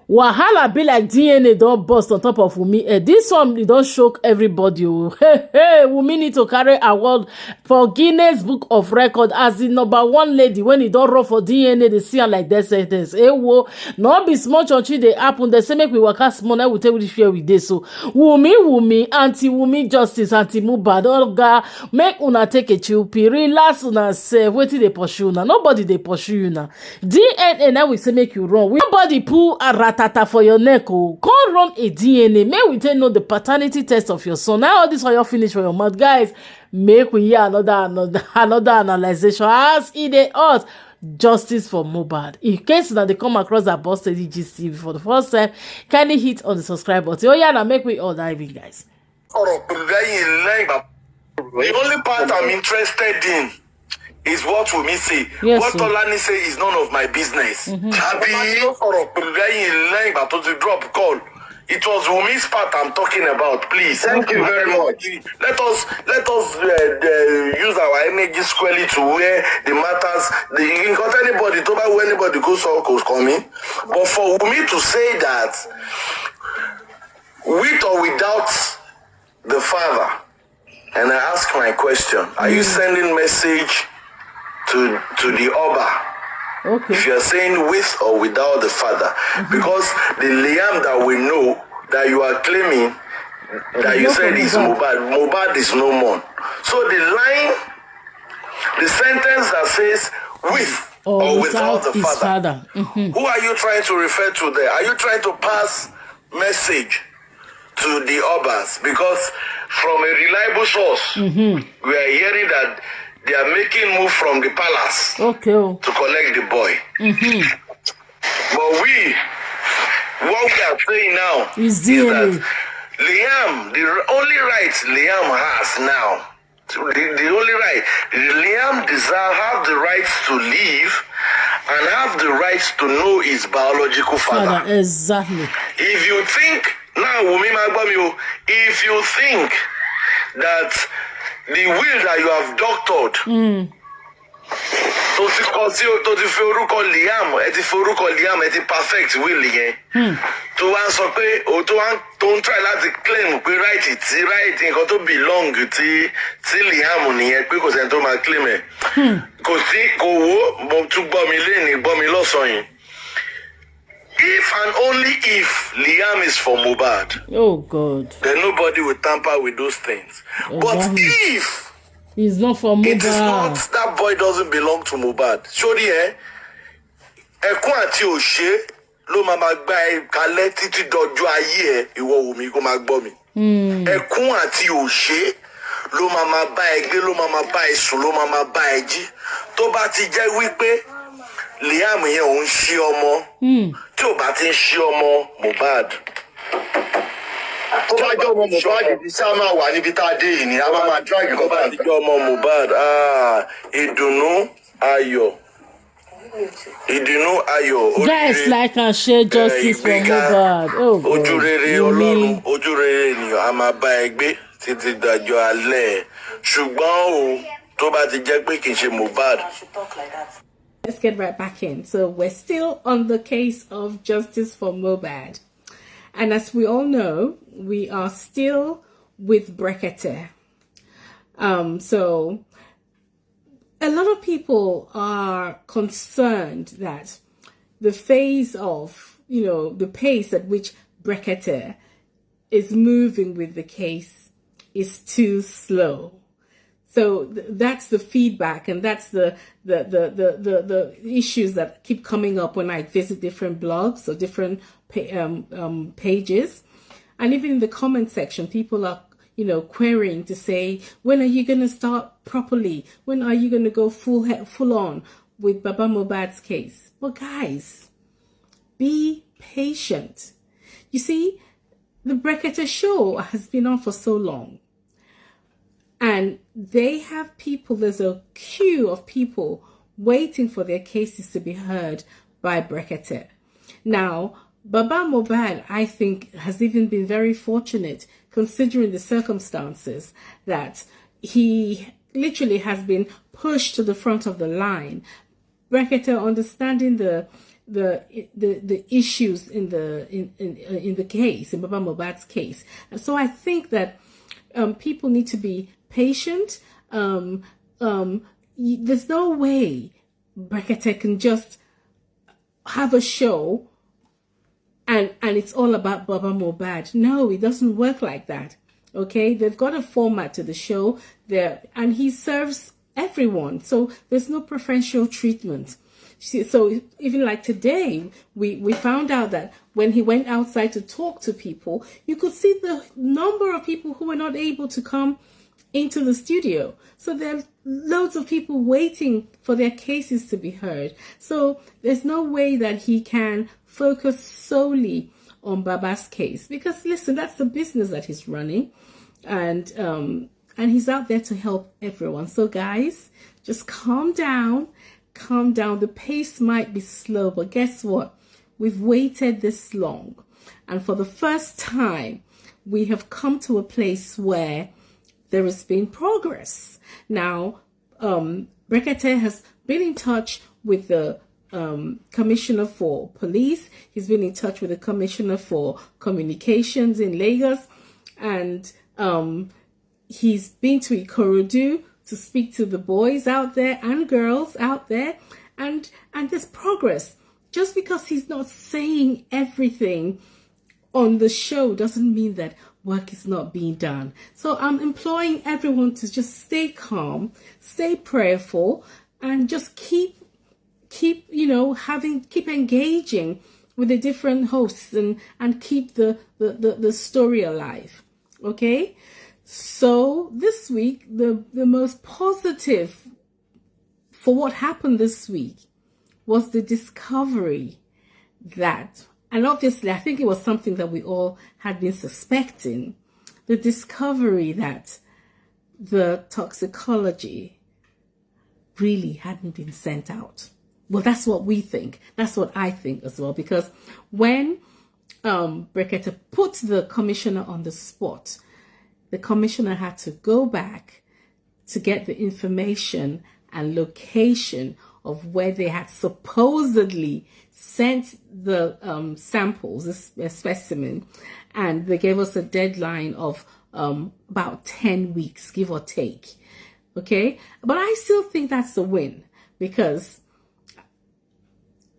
Wahala be like DNA don't bust on top of Wummi. This one, it don't shock everybody. Hey, Wummi need to carry award for Guinness Book of Record as the #1 lady when it don't run for DNA. They see her like that sentence. Hey, whoa, no be small churchy they happen. They say make we work as small. I will tell you share with this. So Wummi, anti-Wummi justice, anti-MOHBAD. Olga, make una take a chill pill. Relax una self. Wait till they pursue now. Nobody they pursue you now. DNA now we say make you run. Nobody pull a ratata for your neck. Oh, come run a DNA. May we take know the paternity test of your son. Now all this for your finish for your mouth, guys. Make we hear another analyzation. As it dey us. Justice for MOHBAD. In case that they come across that busted EGC for the first time, kindly hit on the subscribe button. Oh yeah, now make we all dive in, guys. The only part I'm interested in is what Wummi say. Yes, what Tolani say is none of my business. Drop call. It was Wummi's part I'm talking about. Please, thank you very much. Let us use our energy squarely to where the matters. You got anybody to buy when anybody goes coming, but for Wummi to say that with or without the father, and I ask my question: are you sending message to the Oba? Okay. If you're saying with or without the father, because the Liam that we know that you are claiming that you said is MOHBAD is no more. So the line, the sentence that says with or without the father, who are you trying to refer to there? Are you trying to pass message to the Obas? Because from a reliable source, we are hearing that they are making move from the palace to collect the boy. But what we are saying now is that Liam, the only right Liam has now, the only right, Liam have the rights to live and have the rights to know his biological father. Exactly. If you think, now Wummi Magbami, if you think that the will that you have doctored to the Liam, it perfect will again. To answer pé o to try to claim pé right nǹkan tó belong ti Liam nìyẹn pé kò sẹ́ni tó máa claim ẹ̀. Kò wo mo tún gbọ́ mi lẹ́ni gbọ́ mi lọ́sàn-án yìí. If and only if Liam is for MOHBAD, oh God, then nobody will tamper with those things. But if it's not for MOHBAD, it is not, that boy doesn't belong to MOHBAD. Sorry, ẹkún àti òṣè ló máa gba ẹ kalẹ̀ títí dọjọ́ ayé ẹ ìwọ Wummi kó máa gbọ́ mi. Ẹkún àti òṣè ló máa bá ẹ gbé, ló máa bá ẹ sùn, ló máa bá ẹ jí. Tó bá ti jẹ́ wípé Liam yẹn òun ṣe ọmọ, tí ò bá ti ń ṣe ọmọ MOHBAD. Tó bá jẹ́ ọmọ MOHBAD ní sáà máa wà níbi tá a dé yìí ni a máa drag lọ bá àdìjọ́ ọmọ MOHBAD. Ìdùnnú ayọ̀. Ìdùnnú ayọ̀. Guys, like and share justice for MOHBAD. Oh God. Ojú rere Ọlọ́run, ojú rere ènìyàn a máa bá ẹ gbé títí dọjọ́ alẹ́. Ṣùgbọ́n o tó bá ti jẹ́ pé kì í ṣe MOHBAD. Let's get right back in. So we're still on the case of justice for MOHBAD. And as we all know, we are still with Brekete. So a lot of people are concerned that the phase of, the pace at which Brekete is moving with the case is too slow. So that's the feedback, and that's the issues that keep coming up when I visit different blogs or different pages, and even in the comment section, people are querying to say, when are you going to start properly? When are you going to go full on with Baba MOHBAD's case? Well, guys, be patient. You see, the Brekete show has been on for so long. And they have people, there's a queue of people waiting for their cases to be heard by Brekete. Now, Baba MOHBAD, I think, has even been very fortunate considering the circumstances that he literally has been pushed to the front of the line. Brekete, understanding the the issues in the case, in Baba Mohbad's case. And so I think that people need to be patient. There's no way Brekete can just have a show and it's all about Baba Mohbad. No, it doesn't work like that. Okay, they've got a format to the show there, and he serves everyone, so there's no preferential treatment. So even like today, we found out that when he went outside to talk to people, you could see the number of people who were not able to come into the studio. So there are loads of people waiting for their cases to be heard. So there's no way that he can focus solely on Baba's case, because listen, that's the business that he's running, and he's out there to help everyone. So guys, just calm down. The pace might be slow, but guess what? We've waited this long, and for the first time, we have come to a place where there has been progress. Now, Brekete has been in touch with the Commissioner for Police. He's been in touch with the Commissioner for Communications in Lagos, and he's been to Ikorodu to speak to the boys out there and girls out there, and there's progress. Just because he's not saying everything on the show doesn't mean that work is not being done. So I'm imploring everyone to just stay calm, stay prayerful, and just keep engaging with the different hosts and keep the story alive. Okay? So this week, the most positive for what happened this week was the discovery that, and obviously I think it was something that we all had been suspecting, the discovery that the toxicology really hadn't been sent out. Well, that's what we think. That's what I think as well, because when Brekete put the commissioner on the spot, the commissioner had to go back to get the information and location of where they had supposedly sent the samples, the specimen, and they gave us a deadline of about 10 weeks, give or take. Okay, but I still think that's a win, because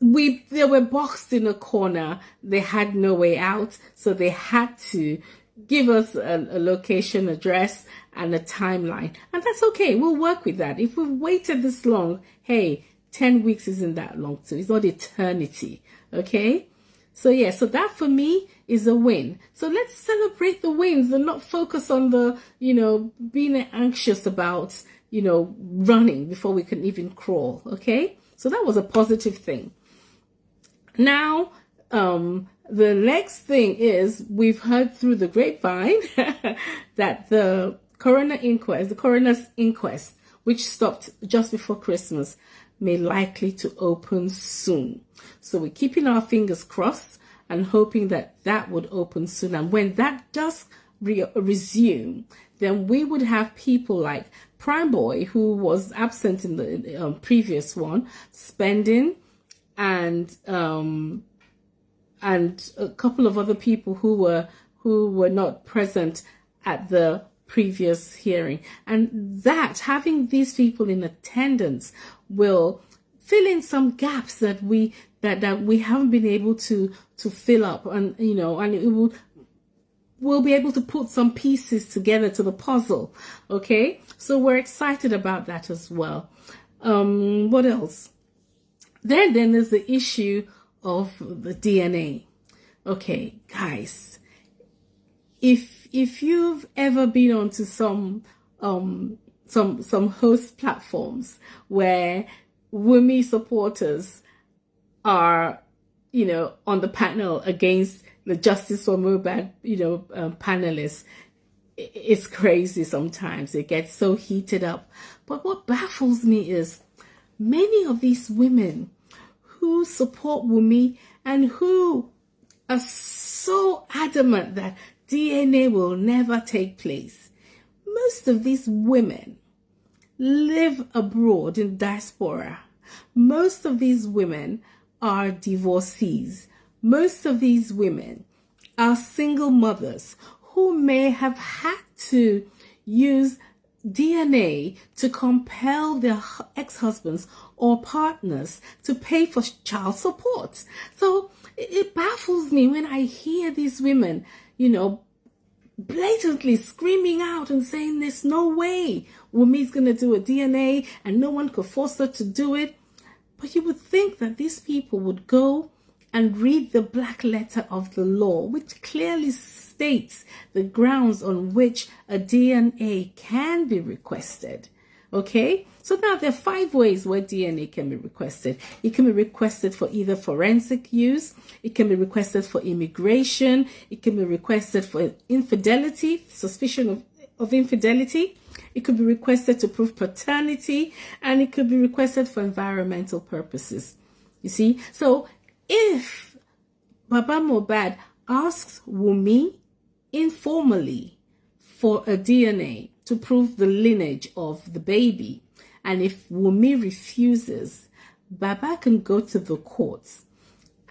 they were boxed in a corner. They had no way out, so they had to give us a location, address, and a timeline, and that's okay. We'll work with that. If we've waited this long, hey, 10 weeks isn't that long, so it's not eternity. Okay, so yeah, so that for me is a win. So let's celebrate the wins and not focus on the being anxious about running before we can even crawl. Okay, so that was a positive thing. Now, the next thing is, we've heard through the grapevine that the coroner's inquest, which stopped just before Christmas, may likely to open soon. So we're keeping our fingers crossed and hoping that that would open soon. And when that does resume, then we would have people like Prime Boy, who was absent in the previous one, spending, and a couple of other people who were not present at the previous hearing. And that, having these people in attendance, will fill in some gaps that we haven't been able to fill up, and and we'll be able to put some pieces together to the puzzle. Okay, so we're excited about that as well. What else? Then there's the issue of the DNA. Okay, guys, if you've ever been onto some host platforms where Wummi supporters are on the panel against the Justice for MOHBAD panelists, it's crazy sometimes. It gets so heated up. But what baffles me is many of these women who support Wummi and who are so adamant that DNA will never take place. Most of these women live abroad in diaspora. Most of these women are divorcees. Most of these women are single mothers who may have had to use DNA to compel their ex-husbands or partners to pay for child support. So it baffles me when I hear these women, blatantly screaming out and saying there's no way Wummi's going to do a DNA and no one could force her to do it. But you would think that these people would go and read the black letter of the law, which clearly states the grounds on which a DNA can be requested. Okay, so now there are 5 ways where DNA can be requested. It can be requested for either forensic use, it can be requested for immigration, it can be requested for infidelity, suspicion of infidelity, it could be requested to prove paternity, and it could be requested for environmental purposes. You see, so if Baba MOHBAD asks Wummi informally for a DNA to prove the lineage of the baby, and if Wummi refuses, Baba can go to the courts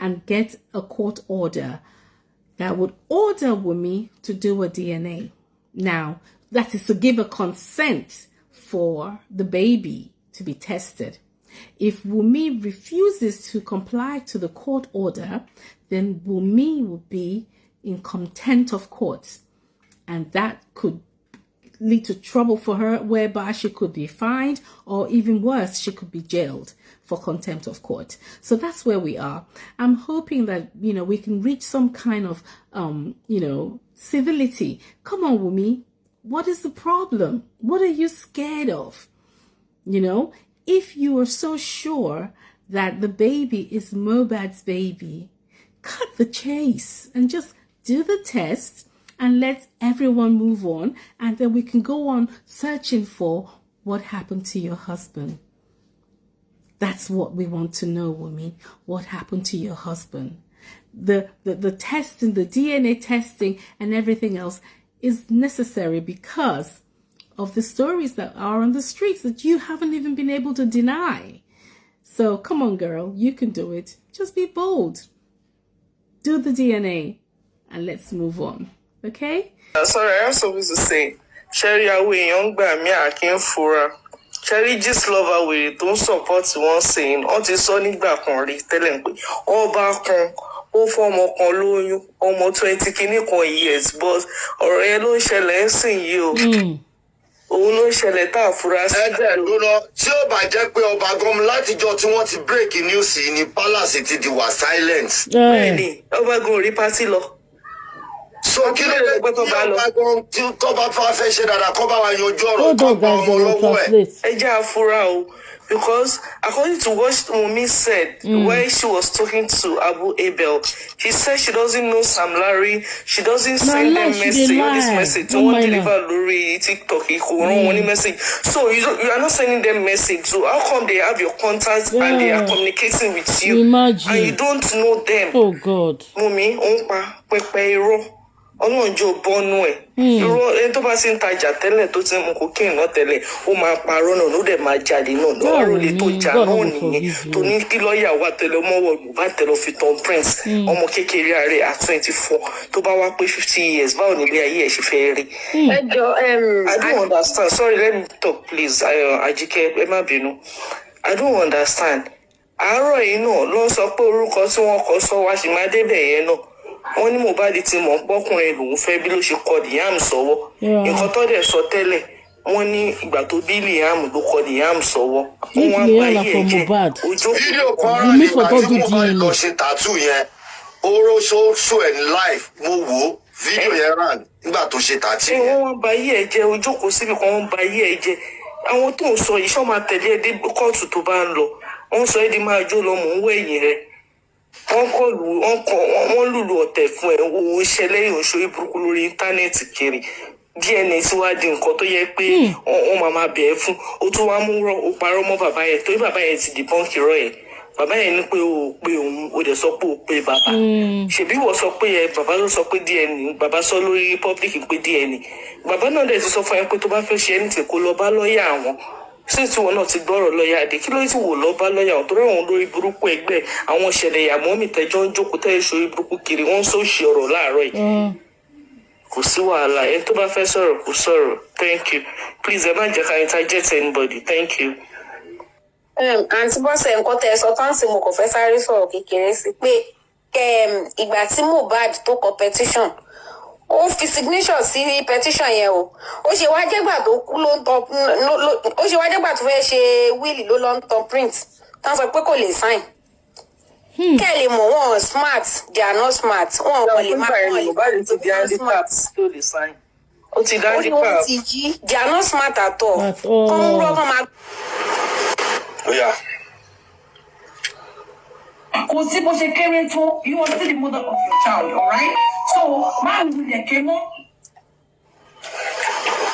and get a court order that would order Wummi to do a DNA. Now, that is to give a consent for the baby to be tested. If Wummi refuses to comply to the court order, then Wummi will be in contempt of court, and that could lead to trouble for her, whereby she could be fined, or even worse, she could be jailed for contempt of court. So that's where we are. I'm hoping that, we can reach some kind of, civility. Come on, Wummi. What is the problem? What are you scared of? If you are so sure that the baby is MOHBAD's baby, cut the chase and just do the test and let everyone move on, and then we can go on searching for what happened to your husband. That's what we want to know, Wummi. What happened to your husband? The testing, the DNA testing and everything else is necessary because of the stories that are on the streets that you haven't even been able to deny. So come on, girl, you can do it. Just be bold. Do the DNA and let's move on. Okay? Sorry, I have something to say. Sherry, away young by me, I can't for her. Sherry just love her way. Don't support one saying. On the sunny back on the telling me. All back on. Ó fọmọ kan lóyún ọmọ 20 kìíní kan years, but ọ̀rọ̀ yẹn ló ń ṣẹlẹ̀ ń sìn yìí o. Òun ló ń ṣẹlẹ̀ tá a fura sí. Ẹ̀jẹ̀ lóná tí ó bá jẹ́ pé ọba gan látijọ́ tí wọ́n ti break news yìí ní palace ti di wà silent. Bẹ́ẹ̀ni, ọba gan ò rí pátí lọ. So kí ló dé pé ọba gan tí tọ́ba tó wá fẹ́ ṣe dáadáa kọ́ bá wa yanjú ọ̀rọ̀ kan gba ọmọ lọ́wọ́ ẹ̀. Ẹ jẹ́ àfúrá o. Because according to what Wummi said, when she was talking to Abu Abel, she said she doesn't know Sam Larry, she doesn't send them message, all this message, to one deliver Lori, TikTok, one message. So you are not sending them message. So how come they have your contacts and they are communicating with you? Imagine. And you don't know them? Oh God. Wummi, pepe iro. Ọlọ́run jẹ́ bọ́nú ẹ̀. Irọ́ ẹni tó bá ti ń tajà tẹ́lẹ̀ tó ti ń mu cocaine náà tẹ́lẹ̀ ó máa parọ́ náà ló dẹ̀ máa jáde náà lọ́rọ̀ lè tó jà náà nìyẹn tó ní kí lọ́ọ̀yà wá tẹ́lẹ̀ mọ́wọ́ bá tẹ́lẹ̀ fi tán prince ọmọ kékeré rẹ̀ at 24 tó bá wá pé 50 years báwo nílé ayé ẹ̀ ṣe fẹ́ rí. I don't understand. Sorry, let me talk please. Ajike ẹ má bínú. I don't understand. Àárọ̀ yìí náà ló ń sọ pé orúkọ tí wọ́n kọ sọ wá sí máa débẹ̀ yẹn náà. Wọ́n ní MOHBAD ti mọ̀ pọ́kùnrin lòun fẹ́ bí ló ṣe kọ Liam sọ́wọ́. Nǹkan tó dẹ̀ sọ tẹ́lẹ̀ wọ́n ní ìgbà tó bí Liam ló kọ Liam sọ́wọ́. Wọ́n wá gba iye ẹ̀jẹ̀ ojú. Fídíò kan rán nígbà tí MOHBAD lọ ṣe tattoo yẹn oró ṣó ẹ̀ ní live mo wò ó fídíò yẹn rán nígbà tó ṣe tattoo yẹn. Wọ́n wá gba iye ẹ̀jẹ̀ ojú kò síbi kan wọ́n gba iye ẹ̀jẹ̀. Àwọn tó ń sọ yìí ṣọ́ máa tẹ̀lé ẹ dé kóòtù tó bá ń lọ. Wọ́n sọ ẹ́ di máa jó lọ mò ń wẹ̀yìn rẹ̀. Wọ́n lùlù ọ̀tẹ̀ fún ẹ̀ owó ṣẹlẹ̀ ìhòòṣò ìburúkú lórí íńtánẹ́ẹ̀tì kiri DNA tí wàá di nǹkan tó yẹ pé wọ́n máa bẹ̀ẹ́ fún ó tún wá mú ó parọ́ mọ́ bàbá yẹn torí bàbá yẹn ti debunk irọ́ yẹn bàbá yẹn ní pé ó pé òun ó dẹ̀ sọ pé ó pé bàbá ṣèbí wọ́n sọ pé bàbá ló sọ pé DNA bàbá sọ lórí public pé DNA bàbá náà dẹ̀ ti sọ fún ẹ pé tó bá fẹ́ ṣe anything kó lọ bá lọ́ọ̀yà àwọn Since wọn náà ti gbọ́rọ̀ lọ́ọ̀yà àdé kí ló ti wò lọ́ọ́ bá lọ́ọ̀yà ọ̀tọ́rọ̀ àwọn olórí burúkú ẹgbẹ́ àwọn ṣẹlẹ̀ ìyàmọ́ mi tẹjọ́ ń jókòó tẹ́ ìṣòrí burúkú kiri wọ́n ń sọ́ọ̀ṣì ọ̀rọ̀ láàárọ̀ yìí. Kò sí wàhálà ẹni tó bá fẹ́ sọ̀rọ̀ kò sọ̀rọ̀. Thank you. Please ẹ má jẹ́ ká interject anybody. Thank you. Àǹtí Bọ́sẹ̀ nǹkan tẹ́ ẹ sọ tán sí mo kò fẹ́ sáré sọ̀rọ̀ kékeré sí pé ìgbà tí Mohbad tó kọ petition ó fi signature sí petition yẹn o ó ṣe wá jẹ́gbà tó kú ló ń tọ ó ṣe wá jẹ́gbà tó fẹ́ ṣe wíìlì ló lọ ń tọ print tán sọ pé kò lè sign kẹ́ ẹ lè mọ̀ wọ́n smart they are not smart wọ́n kò lè má wọ́n Mohbad ti di handicap tó lè sign. Ó ti di handicap. ó ti jí they are not smart at all kọ́ ń rọ́ kọ́ máa. Yeah. Kò sí bó ṣe kéré tó, you are still the mother of your child, alright? So, máa ń bully ẹ̀kẹ́ mọ́.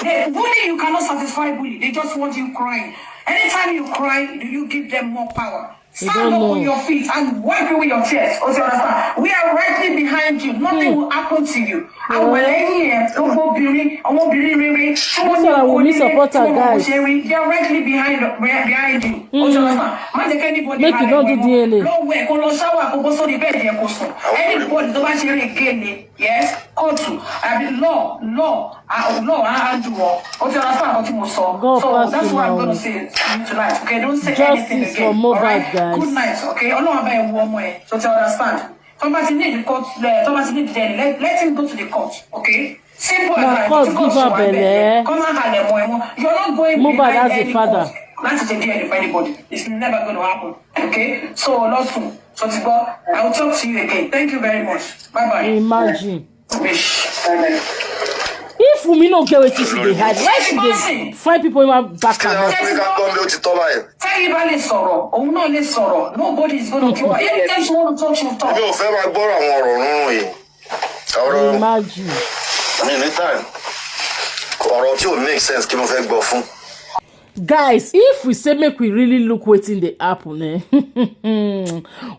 The bully, you cannot satisfy bully. They just want you crying. Anytime you cry, do you give them more power? Stand up on your feet and wipe away your tears. Also, understand? We are rightly behind you. Nothing will happen to you. And when they hear, they are rightly behind you. Also, understand? Make you not do DNA. Anybody don't actually again. Yes, also, I mean law, I do all. Also, understand? So that's what I'm going to say tonight. Okay, don't say anything again. For MOHBAD, guys. Good night, okay? I know about one way, so to understand. Somebody need the court, somebody need the journey. Let him go to the court, okay? Simple as court give her belle. Come and have them. You're not going MOHBAD has a father. Not to the DNA for anybody. It's never going to happen, okay? So, last one. So, I will talk to you again. Thank you very much. Bye-bye. Imagine. Bye-bye. If Wummi no get wetin she dey hide, why she dey find people in my back and nobody is going to kill her. Anytime she want to talk, she will talk. Imagine. Anytime. Ọ̀rọ̀ tí ò make sense kí mo fẹ́ gbọ́ fún. Guys, if we say make we really look wetin dey happen,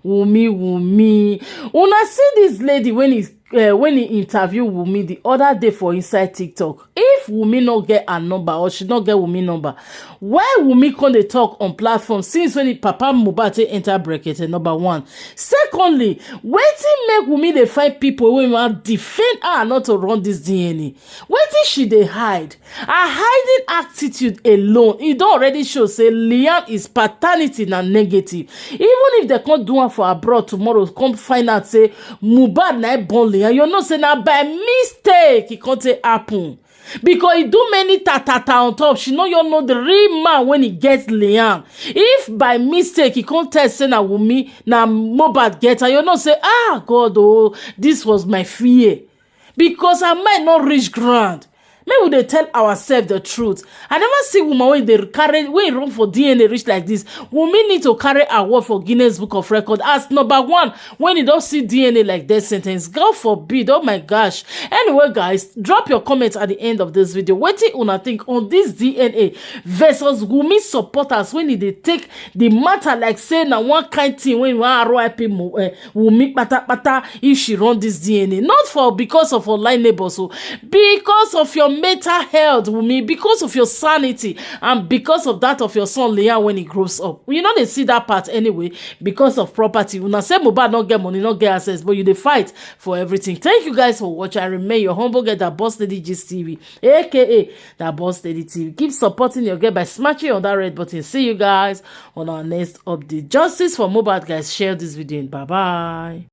Wummi. Una see this lady when he interview Wummi the other day for inside TikTok. If Wummi no get her number or she not get Wummi number, why Wummi come dey talk on platform since when the Papa Mohbad take enter bracket number one? Secondly, wetin make Wummi dey find people wey wan defend her not to run this DNA? Wetin she dey hide? Her hiding attitude alone, e don already show say Liam is paternity na negative. Even if they come do am for abroad tomorrow, come find out say Mohbad na born Liam, you know say na by mistake e come take happen. Because he do many ta on top. She know you know the real man when he gets Liam. If by mistake he can't tell say na Wummi, na MOHBAD get her, you know say, God, oh, this was my fear. Because I might not reach ground. Maybe they tell ourselves the truth. I never see woman when they carry when run for DNA reach like this. Wummi need to carry award for Guinness Book of Record as number one when you don't see DNA like death sentence. God forbid. Oh my gosh. Anyway, guys, drop your comments at the end of this video. What do you think on this DNA versus Wummi supporters when they take the matter like say na one kind thing when you want RIP Wummi pata if she run this DNA. Not for because of online neighbors, so because of your mental health, Wummi, because of your sanity, and because of that of your son Liam when he grows up. You know they see that part anyway, because of property. Una say Mohbad not get money, not get access, but you dey fight for everything. Thank you guys for watching. I remain your humble girl, that Boss Lady Gist TV, aka that Boss Lady TV. Keep supporting your girl by smashing on that red button. See you guys on our next update. Justice for Mohbad, guys. Share this video. Bye bye.